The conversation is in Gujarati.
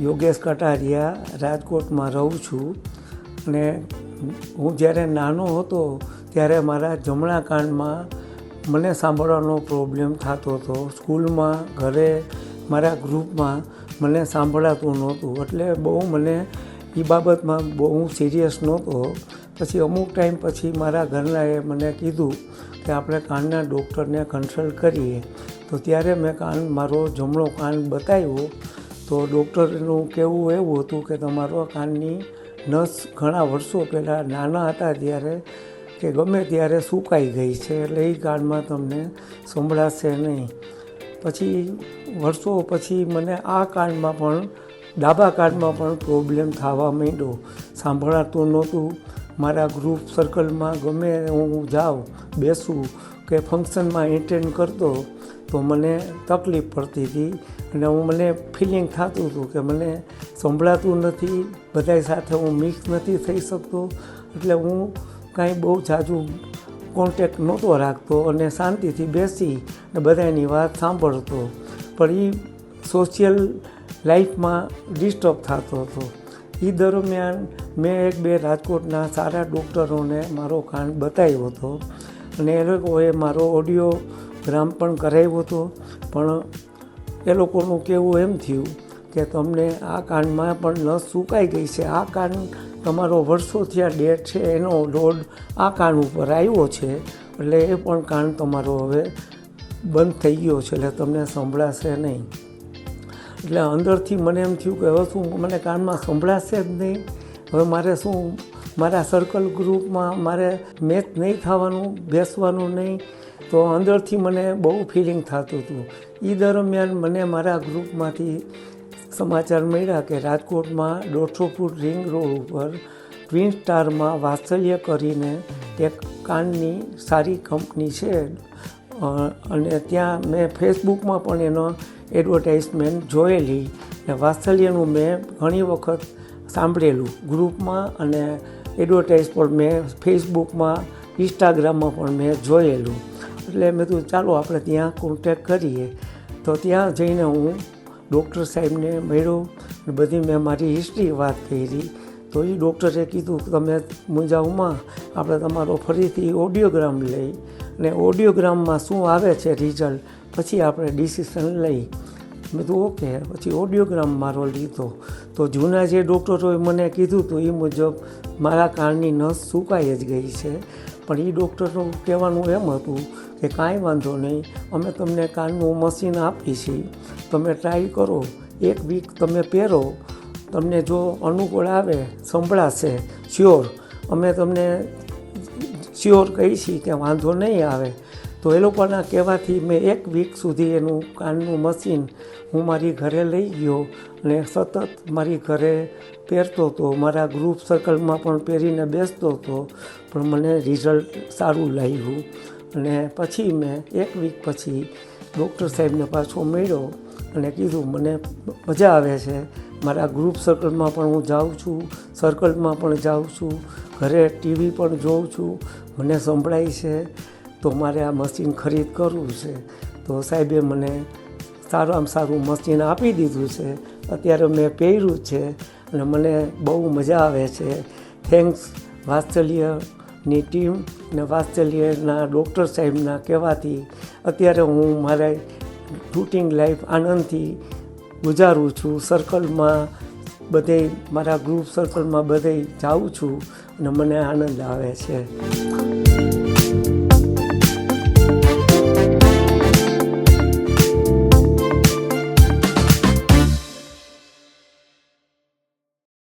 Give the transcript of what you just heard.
યોગેશ કટારિયા રાજકોટમાં રહું છું અને હું જ્યારે નાનો હતો ત્યારે મારા જમણા કાનમાં મને સાંભળવાનો પ્રોબ્લેમ થતો હતો. સ્કૂલમાં, ઘરે, મારા ગ્રુપમાં મને સાંભળાતું નહોતું. એટલે બહુ મને એ બાબતમાં બહુ સિરિયસ નહોતો. પછી અમુક ટાઈમ પછી મારા ઘરનાએ મને કીધું કે આપણે કાનના ડૉક્ટરને કન્સલ્ટ કરીએ. તો ત્યારે મેં મારો જમણો કાન બતાવ્યો. તો ડૉક્ટરનું કહેવું એવું હતું કે તમારો કાનની નસ ઘણા વર્ષો પહેલાં નાના હતા ત્યારે કે ગમે ત્યારે સુકાઈ ગઈ છે, એટલે એ કાનમાં તમને સંભળાશે નહીં. પછી વર્ષો પછી મને આ કાનમાં પણ, ડાબા કાનમાં પણ પ્રોબ્લેમ થવા માંડ્યો. સાંભળાતું નહોતું. મારા ગ્રુપ સર્કલમાં ગમે હું જાઉં, બેસું કે ફંક્શનમાં એટેન્ડ કરતો તો મને તકલીફ પડતી હતી અને મને ફિલિંગ થતું હતું કે મને સંભળાતું નથી, બધા સાથે હું મિક્સ નથી થઈ શકતો. એટલે હું કાંઈ બહુ ઝાઝું કોન્ટેક્ટ નહોતો રાખતો અને શાંતિથી બેસી અને બધાની વાત સાંભળતો. પણ એ સોશિયલ લાઈફમાં ડિસ્ટર્બ થતો હતો. એ દરમિયાન મેં 1-2 રાજકોટના સારા ડૉક્ટરોને મારો કાન બતાવ્યો હતો અને એ લોકોએ મારો ઓડિયોગ્રામ પણ કરાવ્યો હતો. પણ એ લોકોનું કહેવું એમ થયું કે તમને આ કાનમાં પણ નસ સુકાઈ ગઈ છે, આ કાન તમારો વર્ષોથી આ ડેડ છે એનો લોડ આ કાન ઉપર આવ્યો છે, એટલે એ પણ કાન તમારો હવે બંધ થઈ ગયો છે, એટલે તમને સંભળાશે નહીં. એટલે અંદરથી મને એમ થયું કે હવે શું મને કાનમાં સંભળાશે જ નહીં, હવે મારે શું મારા સર્કલ ગ્રુપમાં મારે મેચ નહીં થવાનું, બેસવાનું નહીં. તો અંદરથી મને બહુ ફિલિંગ થતું હતું. એ દરમિયાન મને મારા ગ્રુપમાંથી સમાચાર મળ્યા કે રાજકોટમાં 150 ફૂટ રિંગ રોડ ઉપર ટ્વિન સ્ટારમાં વાત્સલ્ય કરીને એક કાનની સારી કંપની છે અને ત્યાં મેં ફેસબુકમાં પણ એનો એડવર્ટાઇઝમેન્ટ જોયેલી ને વાત્સલ્યનું મેં ઘણી વખત સાંભળેલું ગ્રુપમાં અને એડવર્ટાઇઝ પણ મેં ફેસબુકમાં, ઇન્સ્ટાગ્રામમાં પણ મેં જોયેલું. એટલે મેં કીધું ચાલો આપણે ત્યાં કોન્ટેક કરીએ. તો ત્યાં જઈને હું ડૉક્ટર સાહેબને મળ્યો અને બધી મેં મારી હિસ્ટ્રી વાત કરી. તો એ ડૉક્ટરે કીધું કે તમે મૂંઝાવમાં આપણે તમારો ફરીથી ઓડિયોગ્રામ લઈ અને ઓડિયોગ્રામમાં શું આવે છે રિઝલ્ટ, પછી આપણે ડિસિઝન લઈ. મેં કીધું ઓકે. પછી ઓડિયોગ્રામ મારો લીધો. તો જૂના જે ડૉક્ટરોએ મને કીધું હતું એ મુજબ મારા કાનની નસ સુકાઈ જ ગઈ છે. પણ એ ડૉક્ટરનું કહેવાનું એમ હતું કે કાંઈ વાંધો નહીં, અમે તમને કાનનું મશીન આપી છીએ, તમે ટ્રાય કરો, 1 વીક તમે પહેરો, તમને જો અનુકૂળ આવે, સંભળાશે શ્યોર, અમે તમને શ્યોર કહી છીએ કે વાંધો નહીં આવે. તો એ લોકોના કહેવાથી મેં 1 વીક સુધી એનું કાનનું મશીન હું મારી ઘરે લઈ ગયો અને સતત મારી ઘરે પહેરતો હતો. મારા ગ્રુપ સર્કલમાં પણ પહેરીને બેસતો હતો, પણ મને રિઝલ્ટ સારું લાગ્યું. અને પછી મેં 1 વીક પછી ડૉક્ટર સાહેબને પાછો મળ્યો અને કીધું મને મજા આવે છે, મારા ગ્રુપ સર્કલમાં પણ હું જાઉં છું, સર્કલમાં પણ જાઉં છું, ઘરે ટીવી પણ જોઉં છું, મને સંભળાય છે, તો મારે આ મશીન ખરીદ કરવું છે. તો સાહેબે મને સારામાં સારું મશીન આપી દીધું છે. અત્યારે મેં પહેર્યું છે અને મને બહુ મજા આવે છે. થેન્ક્સ વાત્સલ્યની ટીમ અને વાત્સલ્યના ડૉક્ટર સાહેબના કહેવાથી અત્યારે હું મારા રૂટિન લાઈફ આનંદથી ગુજારું છું. સર્કલમાં બધે મારા ગ્રુપ સર્કલમાં બધે જાઉં છું અને મને આનંદ આવે છે.